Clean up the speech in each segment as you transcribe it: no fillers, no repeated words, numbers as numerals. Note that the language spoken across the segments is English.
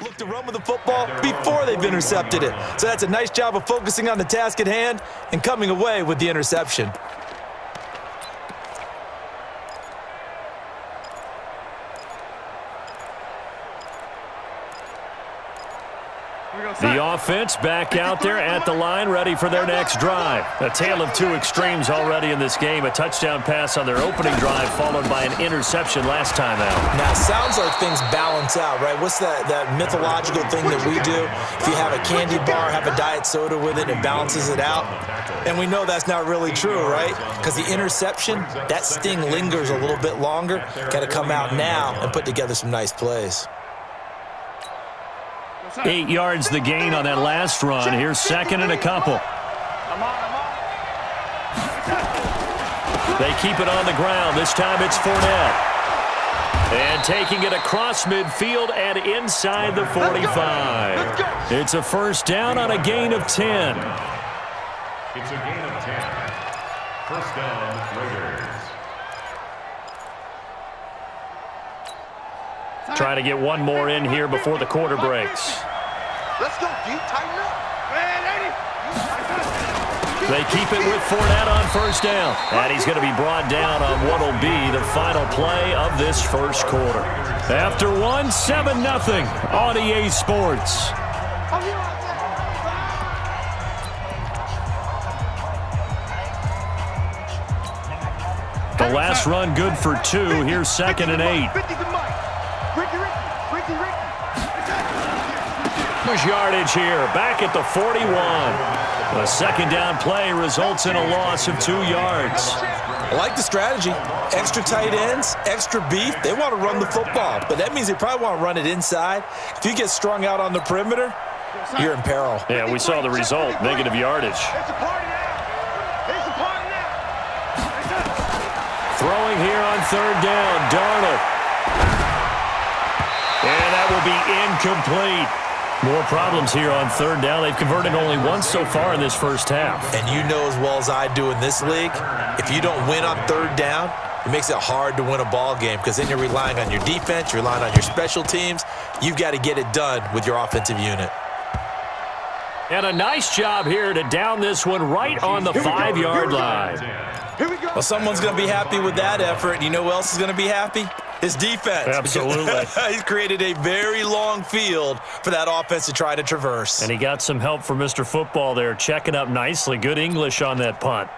Look to run with the football before they've intercepted it. So that's a nice job of focusing on the task at hand and coming away with the interception. The offense back out there at the line, ready for their next drive. A tale of two extremes already in this game. A touchdown pass on their opening drive, followed by an interception last time out. Now, it sounds like things balance out, right? What's that mythological thing that we do? If you have a candy bar, have a diet soda with it, it balances it out. And we know that's not really true, right? Because the interception, that sting lingers a little bit longer. Got to come out now and put together some nice plays. 8 yards the gain on that last run. Here's second and a couple. They keep it on the ground. This time it's Fournette. And taking it across midfield and inside the 45. It's a first down on a gain of 10. It's a gain of 10. First down, Raiders. Try to get one more in here before the quarter breaks. Let's go, D. Tighten up. They keep it with Fournette on first down. And he's going to be brought down on what will be the final play of this first quarter. After one, 7-0 on EA Sports. The last run good for 2. Here's second and 8. There's yardage here, back at the 41. The second down play results in a loss of 2 yards. I like the strategy. Extra tight ends, extra beef. They want to run the football, but that means they probably want to run it inside. If you get strung out on the perimeter, you're in peril. Yeah, we saw the result, negative yardage. Throwing here on third down, Darnold. And that will be incomplete. More problems here on third down. They've converted only once so far in this first half. And you know as well as I do in this league, if you don't win on third down, it makes it hard to win a ball game because then you're relying on your defense, you're relying on your special teams. You've got to get it done with your offensive unit. And a nice job here to down this one right on the 5-yard line. Well, someone's going to be happy with that effort. And you know who else is going to be happy? His defense. Absolutely. He's created a very long field for that offense to try to traverse. And he got some help from Mr. Football there, checking up nicely. Good English on that punt.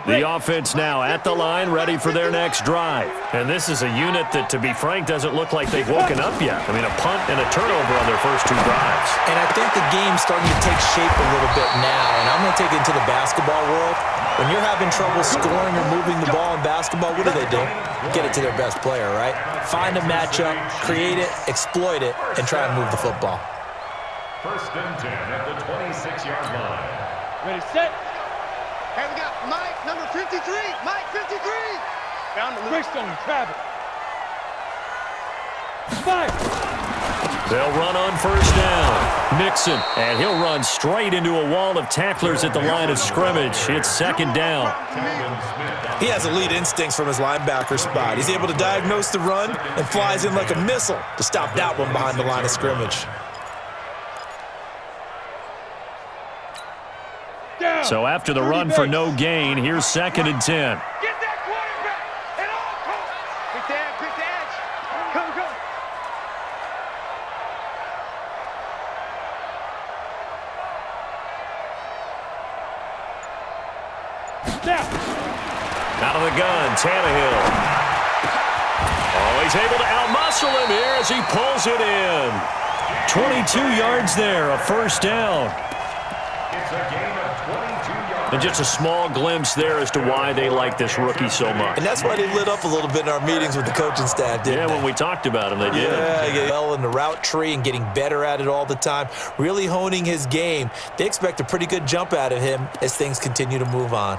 The offense now at the line, ready for their next drive. And this is a unit that, to be frank, doesn't look like they've woken up yet. I mean, a punt and a turnover on their first 2 drives. And I think the game's starting to take shape a little bit now. And I'm going to take it into the basketball world. When you're having trouble scoring or moving the ball in basketball, what do? Get it to their best player, right? Find a matchup, create it, exploit it, and try and move the football. First and 10 at the 26-yard line. Ready, set. Hey, we got Mike, number 53. Mike, 53. Found the Brixton, Travis. 5. They'll run on first down. Mixon, and he'll run straight into a wall of tacklers at the line of scrimmage. It's second down. He has elite instincts from his linebacker spot. He's able to diagnose the run and flies in like a missile to stop that one behind the line of scrimmage. So after the run for no gain, here's second and 10. Get that quarterback at all costs. Quick the edge. Come. Snap. Out of the gun, Tannehill. Oh, he's able to outmuscle him here as he pulls it in. 22 yards there, a first down. It's a gain of 22 yards. And just a small glimpse there as to why they like this rookie so much. And that's why they lit up a little bit in our meetings with the coaching staff, didn't they? When we talked about him, they did. Yeah, well in the route tree and getting better at it all the time, really honing his game. They expect a pretty good jump out of him as things continue to move on.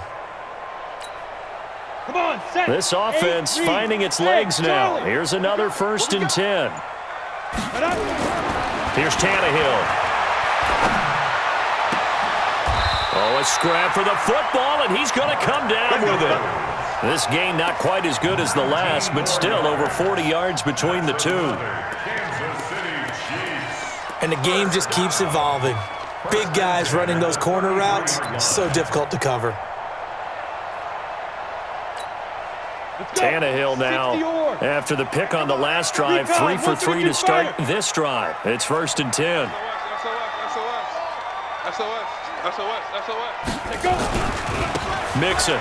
Come on, set. This offense finding its legs now. Here's another first and 10. Here's Tannehill. Oh, a scrap for the football, and he's going to come down with it. This game not quite as good as the last, but still over 40 yards between the two. And the game just keeps evolving. Big guys running those corner routes, so difficult to cover. Tannehill now, after the pick on the last drive, 3 for 3 to start this drive. It's 1st and 10. Mixon.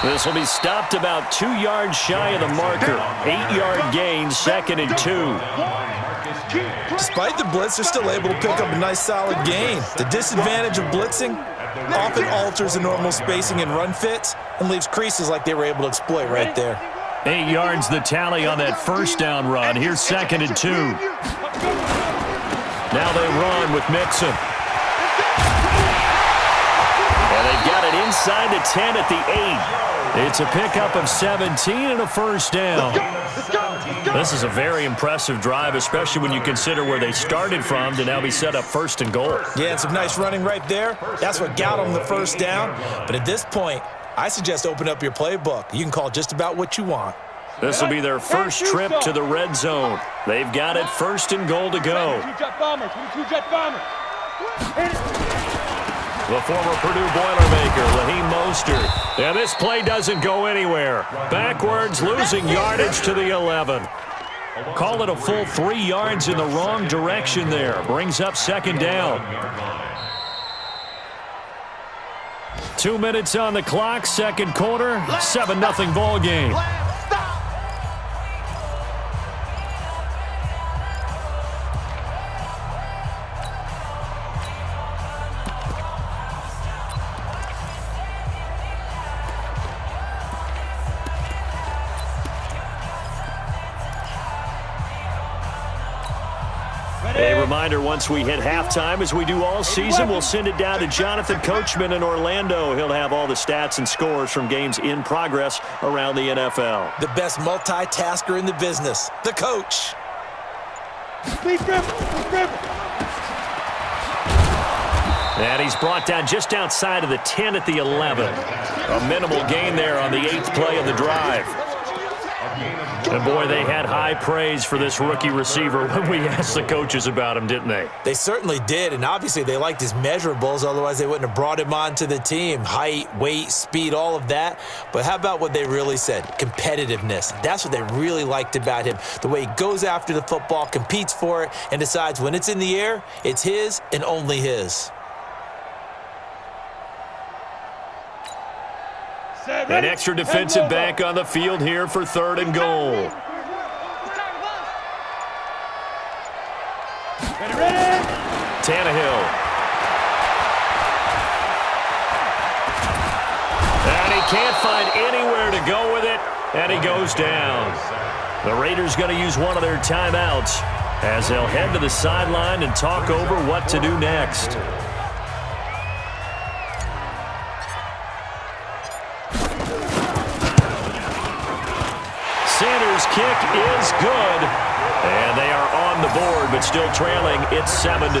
This will be stopped about 2 yards shy of the marker. 8-yard gain, 2nd and 2. Despite the blitz, they're still able to pick up a nice solid gain. The disadvantage of blitzing often alters the normal spacing and run fits and leaves creases like they were able to exploit right there. 8 yards the tally on that first down run. Here's 2nd and 2. Now they run with Mixon. And they've got it inside the 10 at the 8. It's a pickup of 17 and a first down. This is a very impressive drive, especially when you consider where they started from to now be set up 1st and goal. Yeah, and some nice running right there. That's what got them the first down. But at this point, I suggest open up your playbook. You can call just about what you want. This will be their first trip to the red zone. They've got it 1st and goal to go. 22-jet bomber, 22-jet bomber. The former Purdue Boilermaker, Raheem Mostert. And this play doesn't go anywhere. Backwards, losing yardage to the 11. Call it a full 3 yards in the wrong direction there. Brings up 2nd down. 2 minutes on the clock, 2nd quarter, 7-0 ball game. A reminder, once we hit halftime, as we do all season, we'll send it down to Jonathan Coachman in Orlando. He'll have all the stats and scores from games in progress around the NFL. The best multitasker in the business, the coach. And he's brought down just outside of the 10 at the 11. A minimal gain there on the 8th play of the drive. And, boy, they had high praise for this rookie receiver when we asked the coaches about him, didn't they? They certainly did, and obviously they liked his measurables, otherwise they wouldn't have brought him onto the team. Height, weight, speed, all of that. But how about what they really said? Competitiveness. That's what they really liked about him. The way he goes after the football, competes for it, and decides when it's in the air, it's his and only his. An extra defensive back on the field here for 3rd and goal. Tannehill. And he can't find anywhere to go with it, and he goes down. The Raiders going to use one of their timeouts as they'll head to the sideline and talk over what to do next. Sanders' kick is good, and they are on the board, but still trailing. It's 7-3.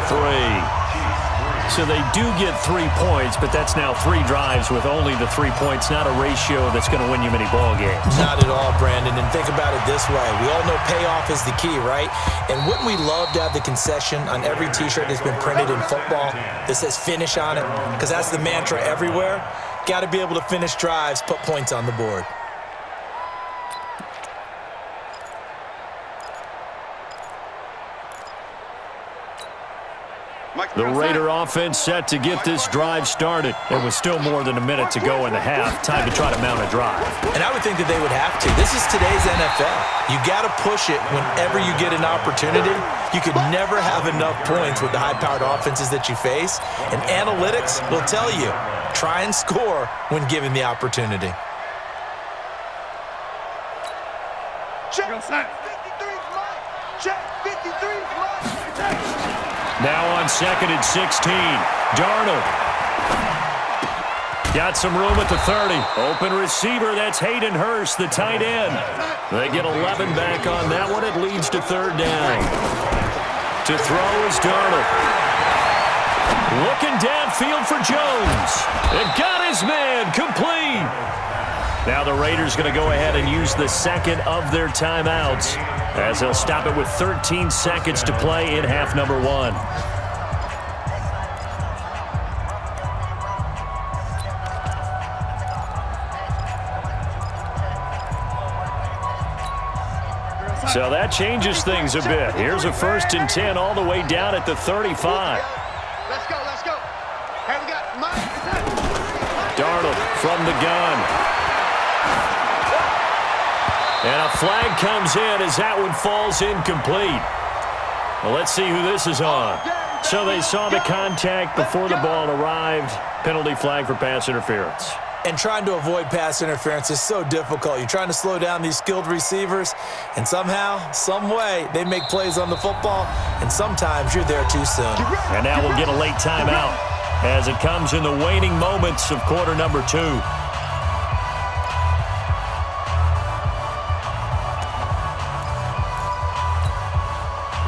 So they do get 3 points, but that's now 3 drives with only the 3 points, not a ratio that's going to win you many ball games. Not at all, Brandon, and think about it this way. We all know payoff is the key, right? And wouldn't we love to have the concession on every T-shirt that's been printed in football that says finish on it? Because that's the mantra everywhere. Got to be able to finish drives, put points on the board. The Raider offense set to get this drive started. There was still more than a minute to go in the half. Time to try to mount a drive. And I would think that they would have to. This is today's NFL. You got to push it whenever you get an opportunity. You could never have enough points with the high-powered offenses that you face. And analytics will tell you, try and score when given the opportunity. Check 53's Mike. Check 53's Mike. Now on 2nd and 16. Darnold. Got some room at the 30. Open receiver, that's Hayden Hurst, the tight end. They get 11 back on that one. It leads to 3rd down. To throw is Darnold. Looking downfield for Jones. And got his man complete. Now the Raiders going to go ahead and use the second of their timeouts as they'll stop it with 13 seconds to play in half number 1. So that changes things a bit. Here's a 1st and 10 all the way down at the 35. Let's go, let's go. Hey, we got Mike. Darnold from the gun. And a flag comes in as that one falls incomplete. Well, let's see who this is on. So they saw the contact before the ball arrived. Penalty flag for pass interference. And trying to avoid pass interference is so difficult. You're trying to slow down these skilled receivers, and somehow, some way, they make plays on the football, and sometimes you're there too soon. And now we'll get a late timeout as it comes in the waning moments of quarter number 2. We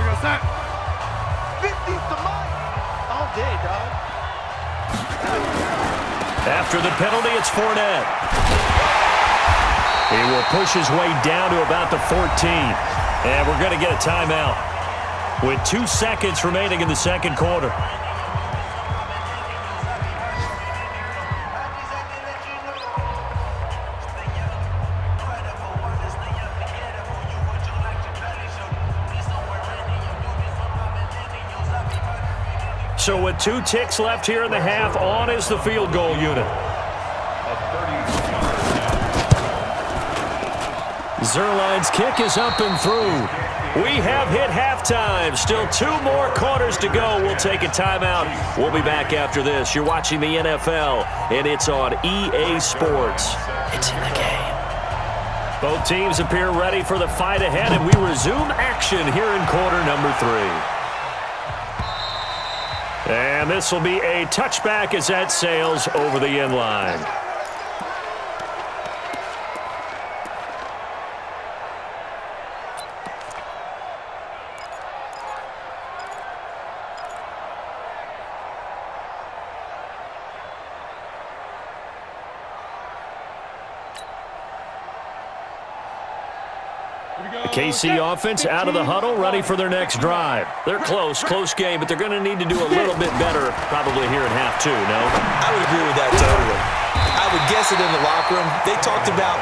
go, Zach. 50 to Mike. All day, dog. After the penalty, it's Fournette. He will push his way down to about the 14. And we're going to get a timeout with 2 seconds remaining in the second quarter. So with 2 ticks left here in the half, on is the field goal unit. Zerline's kick is up and through. We have hit halftime. Still 2 more quarters to go. We'll take a timeout. We'll be back after this. You're watching the NFL, and it's on EA Sports. It's in the game. Both teams appear ready for the fight ahead, and we resume action here in quarter number 3. And this will be a touchback as that sails over the end line. KC offense out of the huddle, ready for their next drive. They're close game, but they're going to need to do a little bit better probably here in half 2, no? I would agree with that totally. I would guess it in the locker room. They talked about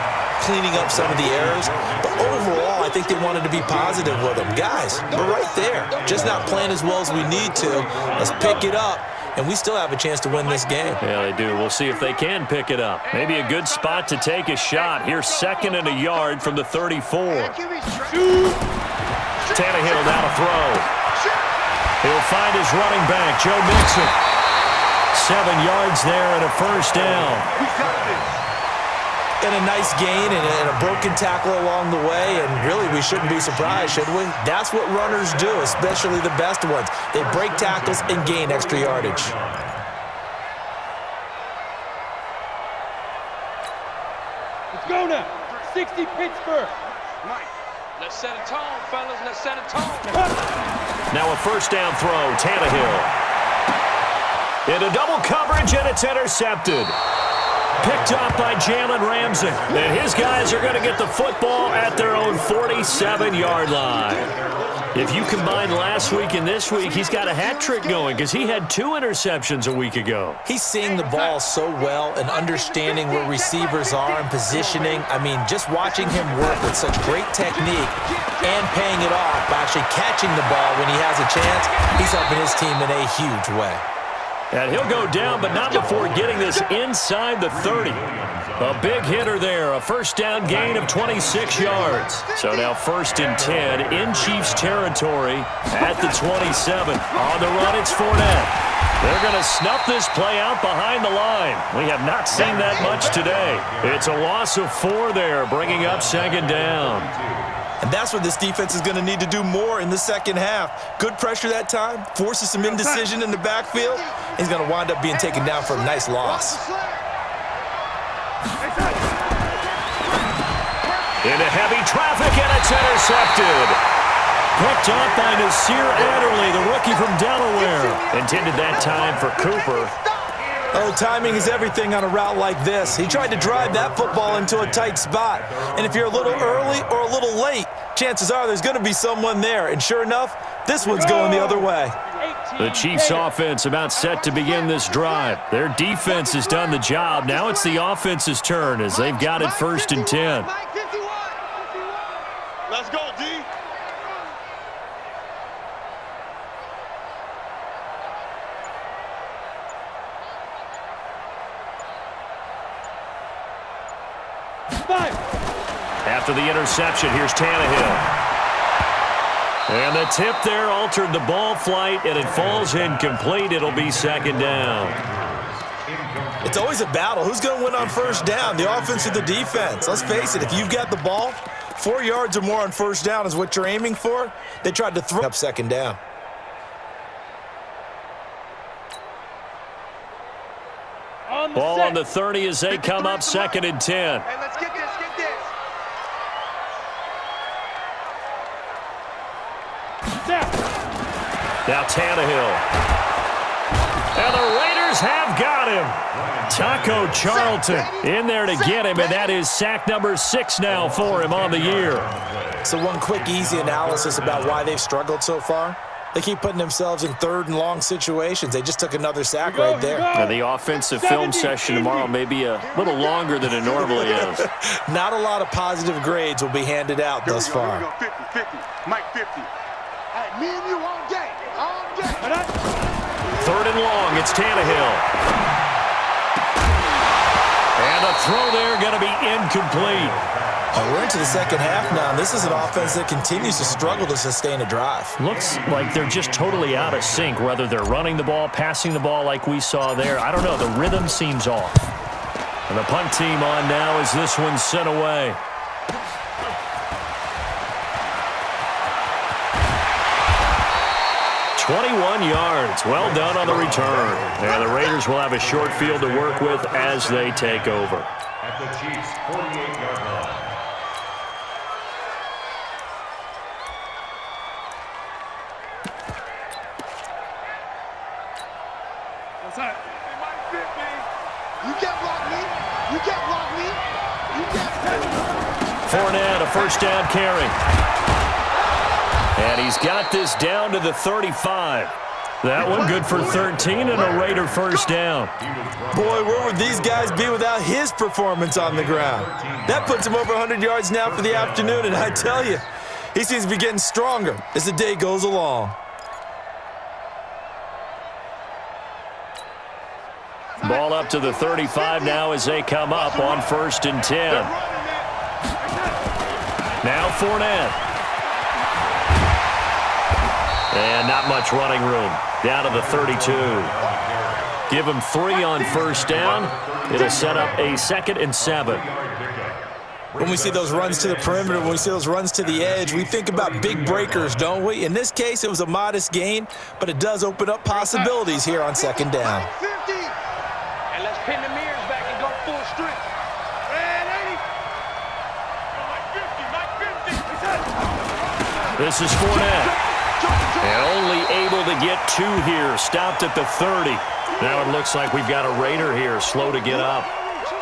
cleaning up some of the errors, but overall, I think they wanted to be positive with them. Guys, we're right there. Just not playing as well as we need to. Let's pick it up. And we still have a chance to win this game. Yeah, they do. We'll see if they can pick it up. Maybe a good spot to take a shot. Here's 2nd and a yard from the 34. Tannehill down a throw. He'll find his running back, Joe Mixon. 7 yards there and a 1st down. And a nice gain and a broken tackle along the way, and really we shouldn't be surprised, should we? That's what runners do, especially the best ones. They break tackles and gain extra yardage. Let's go now. 60 Pittsburgh. Let's set a tone, fellas. Let's set a tone. Now a 1st down throw, Tannehill. Into double coverage, and it's intercepted. Picked up by Jalen Ramsey. And his guys are going to get the football at their own 47-yard line. If you combine last week and this week, he's got a hat trick going because he had 2 interceptions a week ago. He's seeing the ball so well and understanding where receivers are and positioning. I mean, just watching him work with such great technique and paying it off by actually catching the ball when he has a chance, he's helping his team in a huge way. And he'll go down, but not before getting this inside the 30. A big hitter there, a 1st down gain of 26 yards. So now 1st and 10 in Chiefs territory at the 27. On the run, it's Fournette. They're going to snuff this play out behind the line. We have not seen that much today. It's a loss of 4 there, bringing up 2nd down. And that's what this defense is going to need to do more in the second half. Good pressure that time, forces some indecision in the backfield. He's going to wind up being taken down for a nice loss. Into heavy traffic, and it's intercepted. picked up by Nasir Adderley, the rookie from Delaware. Intended that time for Cooper. Oh, timing is everything on a route like this. He tried to drive that football into a tight spot. And if you're a little early or a little late, chances are there's going to be someone there. And sure enough, this one's going the other way. The Chiefs' offense about set to begin this drive. Their defense has done the job. Now it's the offense's turn as they've got it 1st and 10. Let's go, D. After the interception, here's Tannehill. And the tip there altered the ball flight, and it falls incomplete. It'll be 2nd down. It's always a battle. Who's going to win on 1st down, the offense or the defense? Let's face it, if you've got the ball, 4 yards or more on 1st down is what you're aiming for. They tried to throw up 2nd down. Ball on the 30 as they come up 2nd and 10. Hey, let's get this, Now Tannehill. And the Raiders have got him. Taco Charlton in there to get him, and that is sack number 6 now for him on the year. So one quick, easy analysis about why they've struggled so far. They keep putting themselves in 3rd and long situations. They just took another sack right there. And the offensive film session tomorrow may be a little longer than it normally is. Not a lot of positive grades will be handed out thus far. 50-50. Mike 50. Hey, me and you all day. All day. 3rd and long, it's Tannehill. And the throw there going to be incomplete. We're into the 2nd half now, and this is an offense that continues to struggle to sustain a drive. Looks like they're just totally out of sync, whether they're running the ball, passing the ball like we saw there. I don't know, the rhythm seems off. And the punt team on now as this one's sent away. "21 yards. Well done on the return. And the Raiders will have a short field to work with as they take over. At the Chiefs' 48-yard line. What's that? You can't block me. You can't block me. You can't. Fournette, a 1st down carry. And he's got this down to the 35. That one good for 13 and a Raider 1st down. Boy, where would these guys be without his performance on the ground? That puts him over 100 yards now for the afternoon, and I tell you, he seems to be getting stronger as the day goes along. Ball up to the 35 now as they come up on 1st and 10. Now Fournette. And not much running room. Down to the 32. Give him 3 on 1st down. It'll set up a 2nd and 7. When we see those runs to the perimeter, when we see those runs to the edge, we think about big breakers, don't we? In this case, it was a modest gain, but it does open up possibilities here on 2nd down. And let's pin the mirrors back and go full strength. This is Fournette. And only able to get 2 here. Stopped at the 30. Now it looks like we've got a Raider here, slow to get up.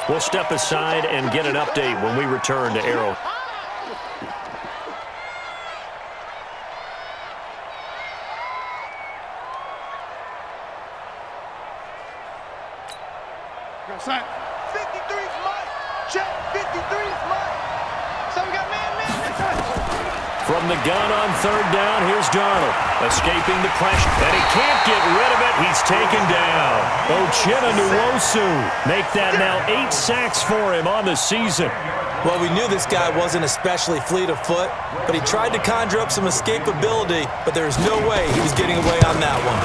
We'll step aside and get an update when we return to Arrow. Go, son. 53 is mine. Check. 53 is mine. So we got man. From the gun on 3rd down, here's Darnold. Escaping the pressure. And he can't get rid of it. He's taken down. Uchenna Nwosu make that now 8 sacks for him on the season. Well, we knew this guy wasn't especially fleet of foot, but he tried to conjure up some escapability, but there's no way he was getting away on that one.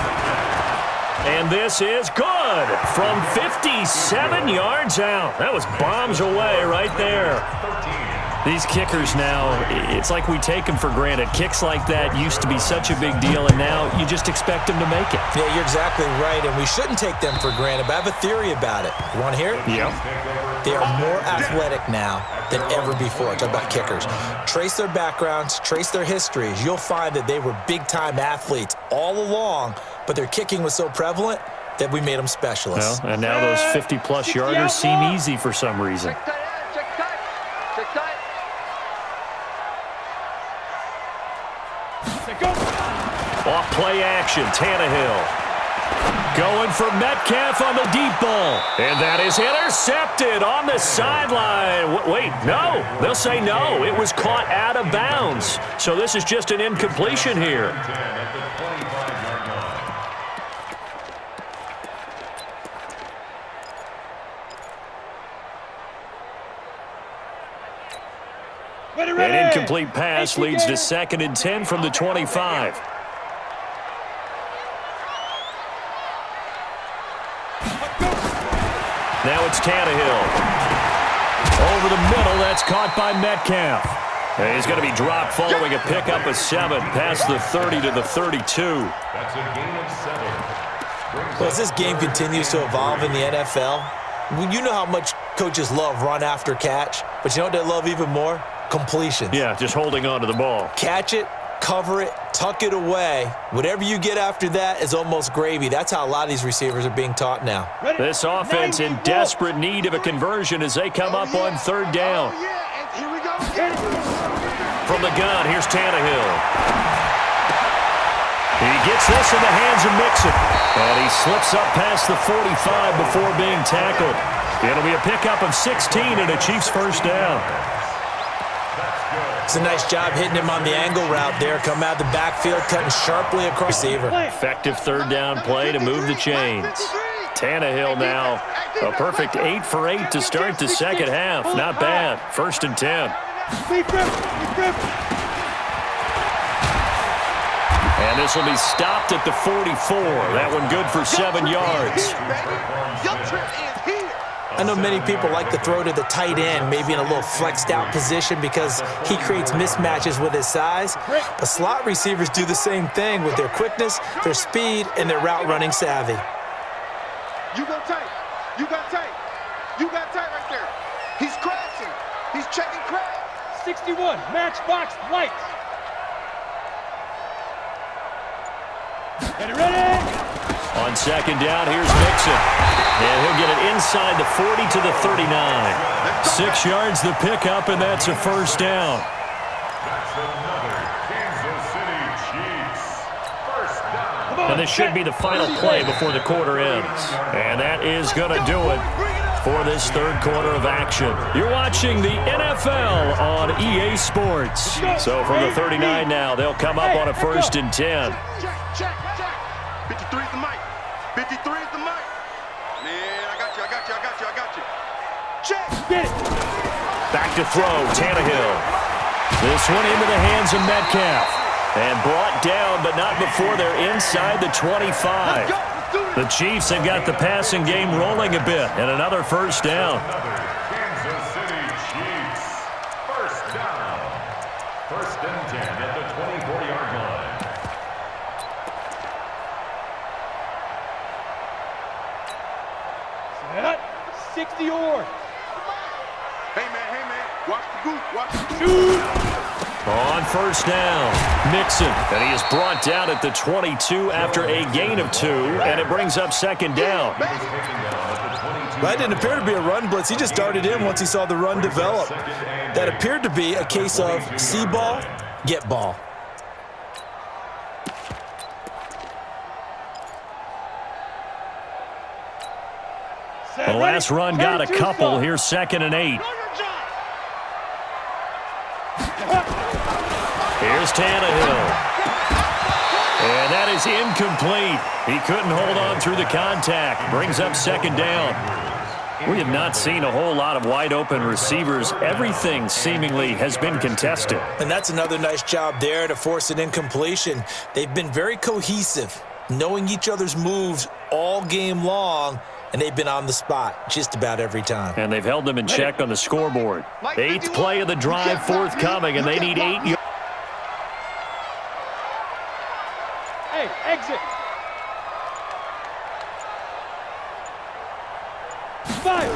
And this is good from 50 57 yards out. That was bombs away right there. These kickers now, it's like we take them for granted. Kicks like that used to be such a big deal, and now you just expect them to make it. Yeah, you're exactly right, and we shouldn't take them for granted, but I have a theory about it. You want to hear it? Yep. They are more athletic now than ever before. Talk about kickers. Trace their backgrounds, trace their histories. You'll find that they were big-time athletes all along, but their kicking was so prevalent that we made them specialists. Well, and now those 50-plus yarders seem easy for some reason. Off play action, Tannehill. Going for Metcalf on the deep ball. And that is intercepted on the sideline. Wait, no. They'll say no. It was caught out of bounds. So this is just an incompletion here. An incomplete pass leads to 2nd and 10 from the 25. Now it's Tannehill. Over the middle, that's caught by Metcalf. And he's going to be dropped following a pickup of 7 past the 30 to the 32. That's a gain of 7. Well, as this game continues to evolve in the NFL, you know how much coaches love run after catch, but you know what they love even more? Completions. Yeah, just holding on to the ball. Catch it, cover it, tuck it away. Whatever you get after that is almost gravy. That's how a lot of these receivers are being taught now. This offense in desperate need of a conversion as they come up on 3rd down. Here we go. From the gun, here's Tannehill. He gets this in the hands of Mixon. And he slips up past the 45 before being tackled. It'll be a pickup of 16 and a Chiefs first down. It's a nice job hitting him on the angle route there. Come out the backfield, cutting sharply across the receiver. Effective 3rd down play to move the chains. Tannehill now, a perfect 8 for 8 to start the second half. Not bad. 1st and 10. And this will be stopped at the 44. That one good for 7 yards. I know many people like to throw to the tight end, maybe in a little flexed out position because he creates mismatches with his size. But slot receivers do the same thing with their quickness, their speed, and their route running savvy. You go tight. You got tight. You got tight right there. He's crashing. He's checking crash. 61, matchbox lights. Get it ready. On 2nd down, here's Mixon. And he'll get it inside the 40 to the 39. 6 yards the pickup, and that's a 1st down. That's another Kansas City Chiefs. 1st down. And this should be the final play before the quarter ends. And that is going to do it for this 3rd quarter of action. You're watching the NFL on EA Sports. So from the 39 now, they'll come up on a 1st and 10. Check. 53 is the mic. 53 is the mic. Man, I got you. Check. Get it. Back to throw, Tannehill. This one into the hands of Metcalf. And brought down, but not before they're inside the 25. The Chiefs have got the passing game rolling a bit, and another 1st down. Another Kansas City Chiefs. 1st down. 1st and 10 at the 24-yard line. Set. 60 or. Hey, man. Watch the goose. Watch the goose. On 1st down, Mixon. And he is brought down at the 22 after a gain of 2, and it brings up 2nd down. That didn't appear to be a run blitz. He just darted in once he saw the run develop. That appeared to be a case of see ball, get ball. The last run got a couple. Here's 2nd and 8. Here's Tannehill. And that is incomplete. He couldn't hold on through the contact. Brings up 2nd down. We have not seen a whole lot of wide-open receivers. Everything seemingly has been contested. And that's another nice job there to force an incompletion. They've been very cohesive, knowing each other's moves all game long, and they've been on the spot just about every time. And they've held them in check on the scoreboard. 8th play of the drive forthcoming, and they need 8 yards. Hey, exit. 5.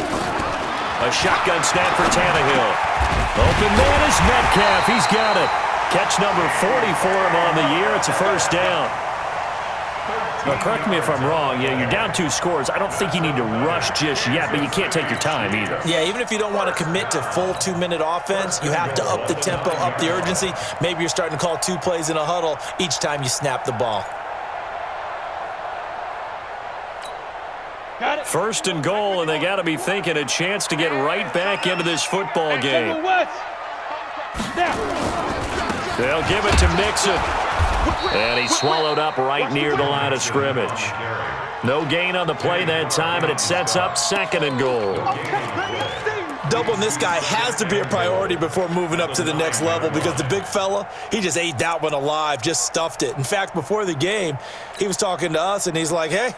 A shotgun snap for Tannehill. Open man is Metcalf. He's got it. Catch number 40 for him on the year. It's a first down. Now, correct me if I'm wrong. Yeah, you're down 2 scores. I don't think you need to rush just yet, but you can't take your time either. Yeah, even if you don't want to commit to full 2-minute offense, you have to up the tempo, up the urgency. Maybe you're starting to call 2 plays in a huddle each time you snap the ball. Got it. 1st and goal, and they got to be thinking a chance to get right back into this football game. They'll give it to Mixon. And he's swallowed up right near the line of scrimmage. No gain on the play that time, and it sets up 2nd and goal. Doubling this guy has to be a priority before moving up to the next level because the big fella, he just ate that one alive, just stuffed it. In fact, before the game, he was talking to us, and he's like, hey,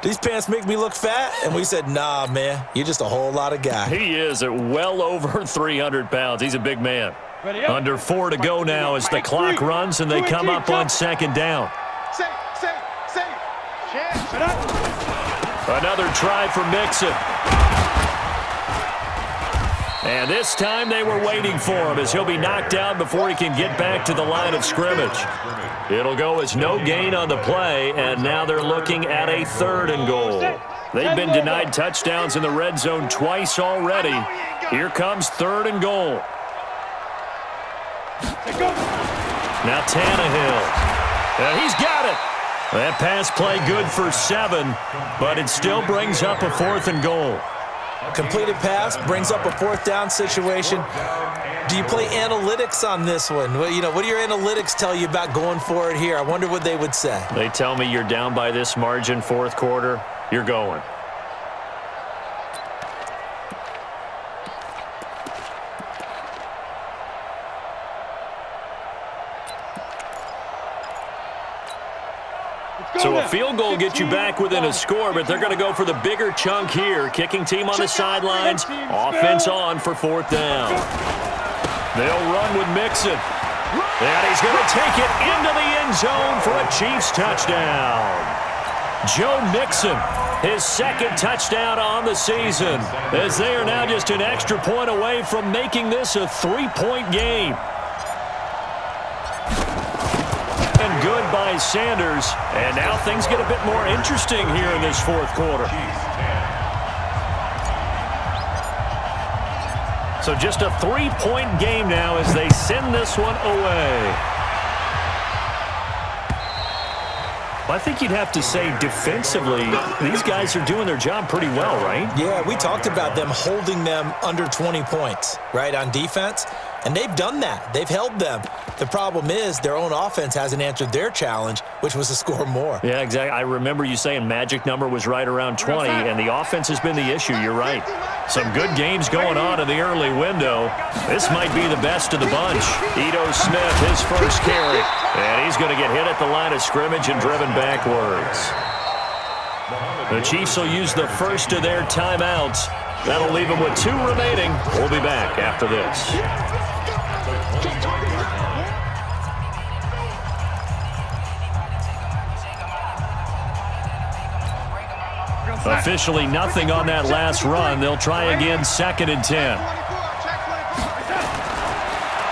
these pants make me look fat? And we said, nah, man, you're just a whole lot of guy. He is at well over 300 pounds. He's a big man. Under 4 to go now as the clock runs and they come up on 2nd down. Another try for Mixon. And this time they were waiting for him as he'll be knocked down before he can get back to the line of scrimmage. It'll go as no gain on the play, and now they're looking at a 3rd and goal. They've been denied touchdowns in the red zone twice already. Here comes 3rd and goal. Now Tannehill. He's got it. That pass play good for 7, but it still brings up a 4th and goal. Completed pass brings up a 4th down situation. Do you play analytics on this one? Well, what do your analytics tell you about going for it here? I wonder what they would say. They tell me you're down by this margin 4th quarter, you're going. So a field goal gets you back within a score, but they're going to go for the bigger chunk here. Kicking team on the sidelines, offense on for 4th down. They'll run with Mixon. And he's going to take it into the end zone for a Chiefs touchdown. Joe Mixon, his 2nd touchdown on the season, as they are now just an extra point away from making this a 3-point game. And good by Sanders, and now things get a bit more interesting here in this 4th quarter. So just a 3-point game now as they send this one away. Well, I think you'd have to say defensively, these guys are doing their job pretty well, right? Yeah, we talked about them holding them under 20 points, right, on defense. And they've done that. They've held them. The problem is their own offense hasn't answered their challenge, which was to score more. Yeah, exactly. I remember you saying magic number was right around 20, and the offense has been the issue. You're right. Some good games going on in the early window. This might be the best of the bunch. Ito Smith, his first carry. And he's going to get hit at the line of scrimmage and driven backwards. The Chiefs will use the first of their timeouts. That'll leave them with 2 remaining. We'll be back after this. Officially nothing on that last run. They'll try again, 2nd and 10.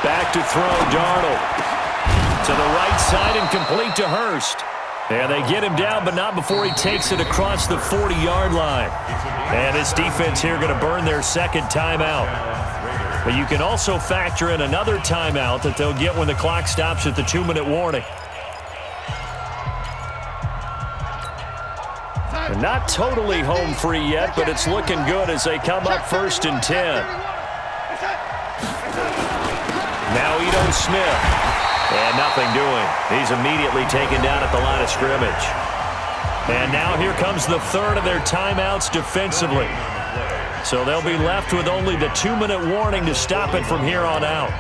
Back to throw, Darnold. To the right side and complete to Hurst. And they get him down, but not before he takes it across the 40-yard line. And this defense here going to burn their 2nd timeout. But you can also factor in another timeout that they'll get when the clock stops at the 2-minute warning. And not totally home free yet, but it's looking good as they come up 1st and 10. Now Ito Smith. And nothing doing. He's immediately taken down at the line of scrimmage. And now here comes the 3rd of their timeouts defensively. So they'll be left with only the 2-minute warning to stop it from here on out.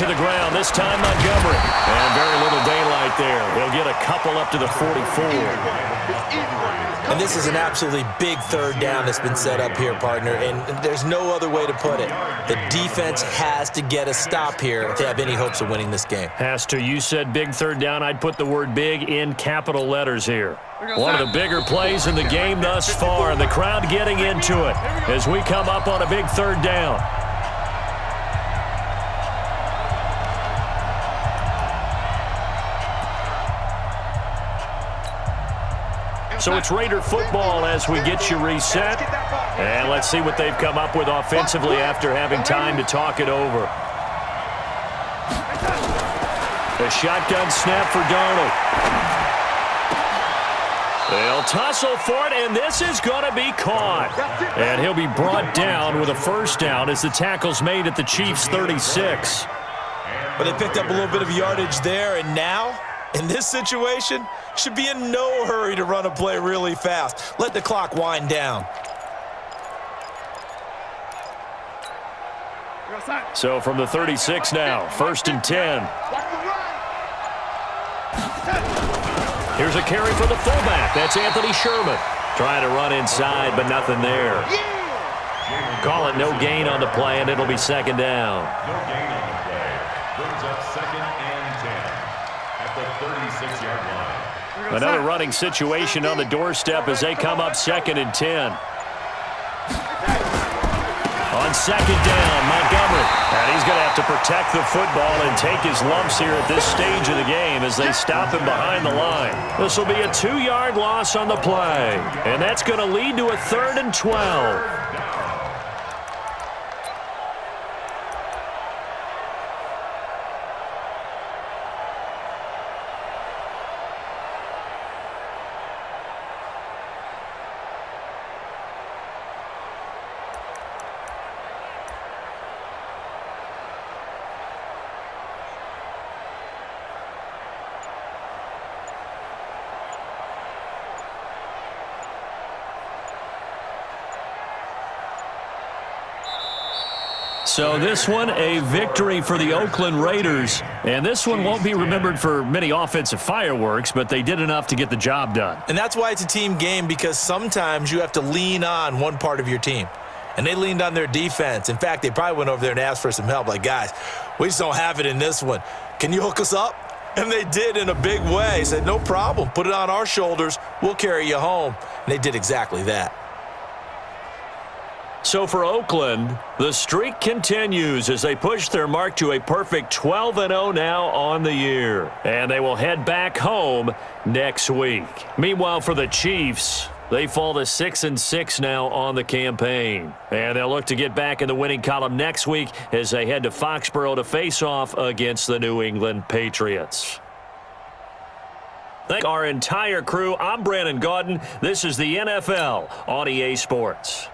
to the ground, this time Montgomery. And very little daylight there. He'll get a couple up to the 44. And this is an absolutely big third down that's been set up here, partner, and there's no other way to put it. The defense has to get a stop here if they have any hopes of winning this game. Has to. You said big third down. I'd put the word big in capital letters here. One of the bigger plays in the game thus far, and the crowd getting into it as we come up on a big third down. So it's Raider football as we get you reset. And let's see what they've come up with offensively after having time to talk it over. A shotgun snap for Darnold. They'll tussle for it, and this is going to be caught. And he'll be brought down with a first down as the tackle's made at the Chiefs' 36. But they picked up a little bit of yardage there, and now, in this situation, should be in no hurry to run a play really fast. Let the clock wind down. So from the 36 now, 1st and 10. Here's a carry for the fullback. That's Anthony Sherman. Trying to run inside, but nothing there. Call it no gain on the play, and it'll be 2nd down. No gain on the play. Brings up 2nd and 10 at the 36-yard line. Another running situation on the doorstep as they come up 2nd and 10. On 2nd down, Montgomery. And he's going to have to protect the football and take his lumps here at this stage of the game as they stop him behind the line. This will be a 2-yard loss on the play. And that's going to lead to a 3rd and 12. So this one, a victory for the Oakland Raiders. And this one won't be remembered for many offensive fireworks, but they did enough to get the job done. And that's why it's a team game, because sometimes you have to lean on one part of your team. And they leaned on their defense. In fact, they probably went over there and asked for some help. Like, guys, we just don't have it in this one. Can you hook us up? And they did in a big way. Said, no problem. Put it on our shoulders. We'll carry you home. And they did exactly that. So for Oakland, the streak continues as they push their mark to a perfect 12-0 now on the year. And they will head back home next week. Meanwhile, for the Chiefs, they fall to 6-6 now on the campaign. And they'll look to get back in the winning column next week as they head to Foxborough to face off against the New England Patriots. Thank our entire crew. I'm Brandon Gaudin. This is the NFL on EA Sports.